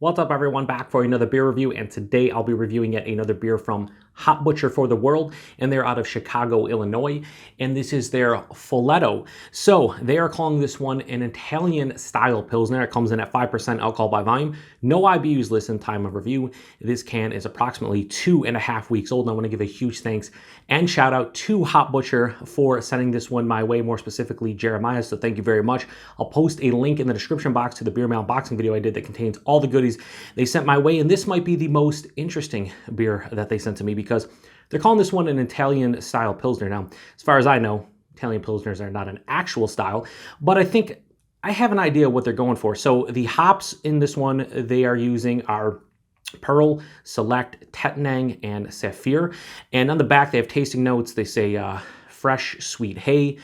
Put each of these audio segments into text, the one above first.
What's up everyone, back for another beer review, and today I'll be reviewing yet another beer from Hop Butcher for the World, and they're out of Chicago, Illinois, and this is their Folletto. So they are calling this one an Italian-style Pilsner. It comes in at 5% alcohol by volume. No IBUs listed in time of review. This can is approximately 2.5 weeks old, and I want to give a huge thanks and shout out to Hop Butcher for sending this one my way, more specifically Jeremiah, so thank you very much. I'll post a link in the description box to the beer mail unboxing video I did that contains all the goodies they sent my way, and this might be the most interesting beer that they sent to me because they're calling this one an Italian-style Pilsner. Now, as far as I know, Italian Pilsners are not an actual style, but I think I have an idea what they're going for. So the hops in this one they are using are Perle, Select, Tettnang, and Saphir. And on the back, they have tasting notes. They say fresh, sweet hay,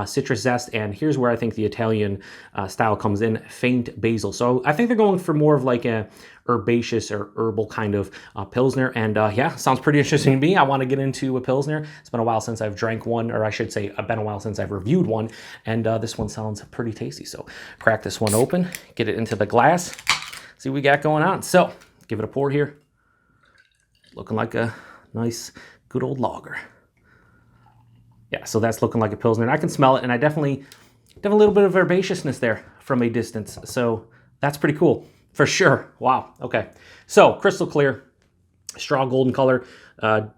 citrus zest, and here's where I think the Italian style comes in, faint basil. So I think they're going for more of like a herbaceous or herbal kind of Pilsner. And yeah, sounds pretty interesting to me. I want to get into a Pilsner. It's been a while since I've drank one, or I should say, it's been a while since I've reviewed one. And this one sounds pretty tasty. So crack this one open, get it into the glass, see what we got going on. So give it a pour here. Looking like a nice, good old lager. Yeah, so that's looking like a Pilsner. And I can smell it, and I definitely have a little bit of herbaceousness there from a distance. So that's pretty cool, for sure. Wow, okay. So crystal clear, straw golden color,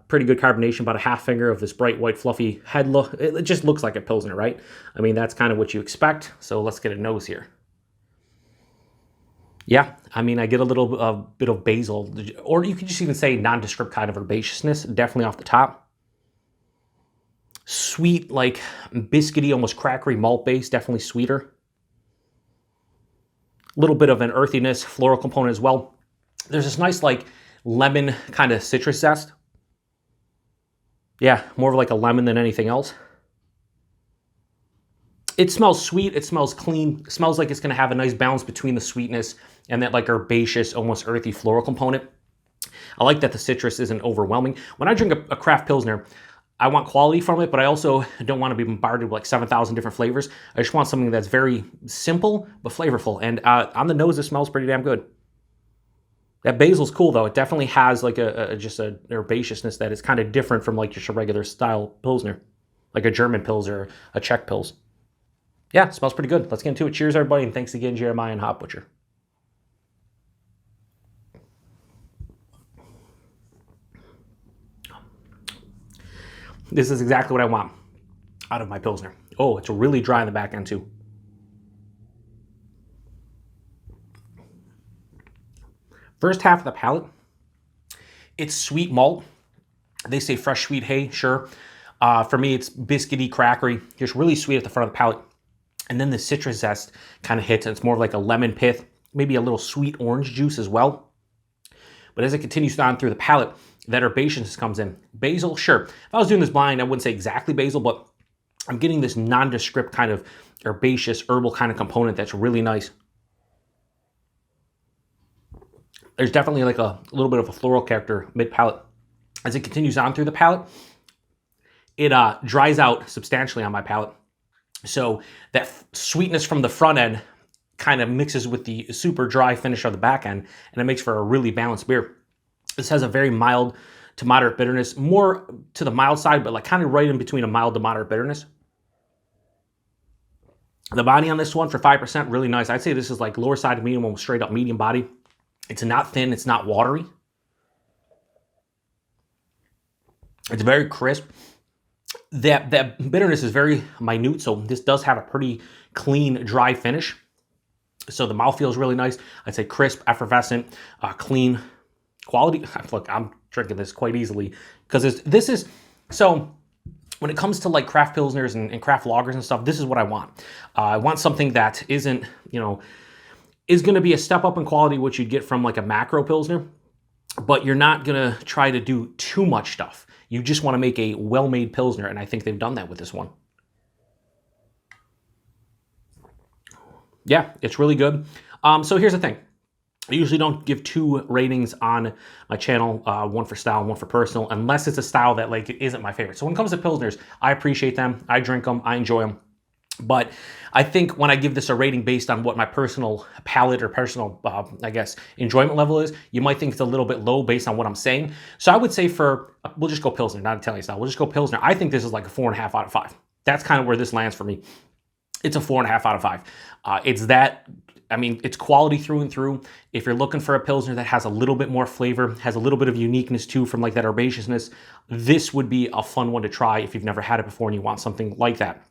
pretty good carbonation, about a half finger of this bright white fluffy head look. It just looks like a Pilsner, right? I mean, that's kind of what you expect. So let's get a nose here. Yeah, I mean, I get a little bit of basil, or you could just even say nondescript kind of herbaceousness, definitely off the top. Sweet, like biscuity, almost crackery malt base, definitely sweeter. A little bit of an earthiness, floral component as well. There's this nice like lemon kind of citrus zest. Yeah, more of like a lemon than anything else. It smells sweet, it smells clean, it smells like it's gonna have a nice balance between the sweetness and that like herbaceous, almost earthy floral component. I like that the citrus isn't overwhelming. When I drink a craft Pilsner, I want quality from it, but I also don't want to be bombarded with like 7,000 different flavors. I just want something that's very simple, but flavorful. And on the nose, it smells pretty damn good. That basil's cool though. It definitely has like just a herbaceousness that is kind of different from like just a regular style Pilsner, like a German Pils or a Czech Pils. Yeah, it smells pretty good. Let's get into it. Cheers everybody, and thanks again, Jeremiah and Hop Butcher. This is exactly what I want out of my Pilsner. Oh, it's really dry in the back end too. First half of the palate, it's sweet malt. They say fresh sweet hay, sure. For me, it's biscuity, crackery, just really sweet at the front of the palate. And then the citrus zest kind of hits, and it's more of like a lemon pith, maybe a little sweet orange juice as well. But as it continues on through the palate, that herbaceousness comes in. Basil, sure. If I was doing this blind, I wouldn't say exactly basil, but I'm getting this nondescript kind of herbaceous, herbal kind of component that's really nice. There's definitely like a little bit of a floral character mid-palate. As it continues on through the palate, it dries out substantially on my palate. So that sweetness from the front end kind of mixes with the super dry finish of the back end, and it makes for a really balanced beer. This has a very mild to moderate bitterness, more to the mild side, but like kind of right in between a mild to moderate bitterness. The body on this one for 5%, really nice. I'd say this is like lower side of medium, almost straight up medium body. It's not thin, it's not watery. It's very crisp. That bitterness is very minute, so this does have a pretty clean, dry finish. So the mouthfeel is really nice. I'd say crisp, effervescent, clean. Quality, look, I'm drinking this quite easily because this is, so when it comes to like craft Pilsners and craft lagers and stuff, this is what I want. I want something that isn't, you know, is going to be a step up in quality, which you'd get from like a macro Pilsner, but you're not going to try to do too much stuff. You just want to make a well-made Pilsner, and I think they've done that with this one. Yeah, it's really good. So here's the thing. I usually don't give 2 ratings on my channel, one for style and one for personal, unless it's a style that like isn't my favorite. So when it comes to Pilsners, I appreciate them, I drink them, I enjoy them. But I think when I give this a rating based on what my personal palate or personal, I guess, enjoyment level is, you might think it's a little bit low based on what I'm saying. So I would say we'll just go Pilsner, not Italian style. We'll just go Pilsner. I think this is like a 4.5 out of 5. That's kind of where this lands for me. It's a 4.5 out of 5. It's quality through and through. If you're looking for a Pilsner that has a little bit more flavor, has a little bit of uniqueness too from like that herbaceousness, this would be a fun one to try if you've never had it before and you want something like that.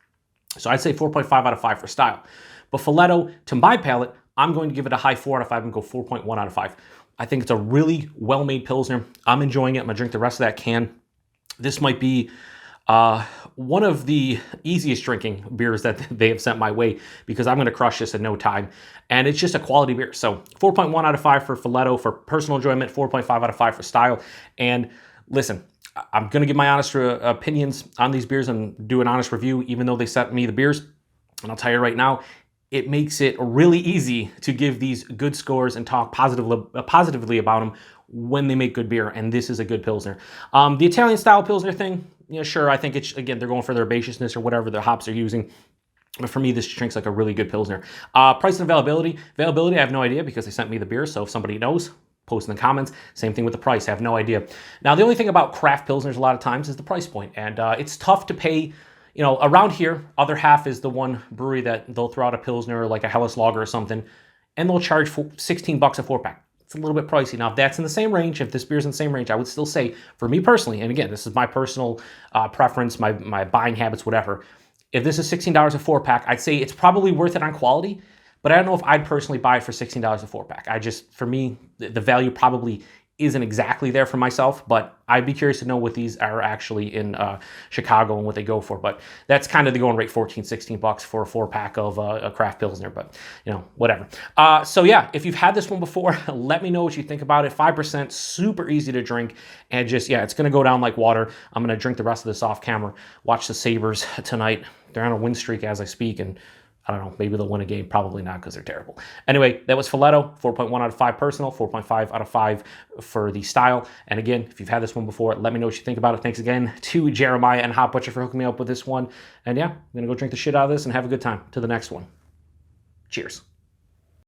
So I'd say 4.5 out of 5 for style. But Folletto, to my palate, I'm going to give it a high 4 out of 5 and go 4.1 out of 5. I think it's a really well-made Pilsner. I'm enjoying it. I'm going to drink the rest of that can. This might be one of the easiest drinking beers that they have sent my way because I'm going to crush this in no time. And it's just a quality beer. So 4.1 out of 5 for Folletto for personal enjoyment, 4.5 out of 5 for style. And listen, I'm going to give my honest opinions on these beers and do an honest review, even though they sent me the beers. And I'll tell you right now, it makes it really easy to give these good scores and talk positively about them when they make good beer. And this is a good Pilsner. The Italian-style Pilsner thing, yeah, sure, I think it's, again, they're going for their herbaceousness or whatever the hops they're using. But for me, this drinks like a really good Pilsner. Price and availability. Availability, I have no idea because they sent me the beer. So if somebody knows, post in the comments. Same thing with the price. I have no idea. Now, the only thing about craft Pilsners a lot of times is the price point. And it's tough to pay, around here, other half is the one brewery that they'll throw out a Pilsner, like a Helles Lager or something, and they'll charge $16 a 4-pack. It's a little bit pricey. Now, if that's in the same range, if this beer's in the same range, I would still say, for me personally, and again, this is my personal preference, my buying habits, whatever. If this is $16 a 4-pack, I'd say it's probably worth it on quality. But I don't know if I'd personally buy it for $16 a 4-pack. For me, the value probably isn't exactly there for myself, but I'd be curious to know what these are actually in Chicago and what they go for. But that's kind of the going rate, $14-16 for a 4-pack of a craft Pilsner, but whatever. So yeah, if you've had this one before, let me know what you think about it. 5%, super easy to drink, and just, yeah, it's gonna go down like water. I'm gonna drink the rest of this off camera, watch the Sabres tonight. They're on a win streak as I speak, and I don't know, maybe they'll win a game. Probably not because they're terrible. Anyway, that was Folletto, 4.1 out of 5 personal, 4.5 out of 5 for the style. And again, if you've had this one before, let me know what you think about it. Thanks again to Jeremiah and Hot Butcher for hooking me up with this one. And yeah, I'm going to go drink the shit out of this and have a good time. To the next one. Cheers.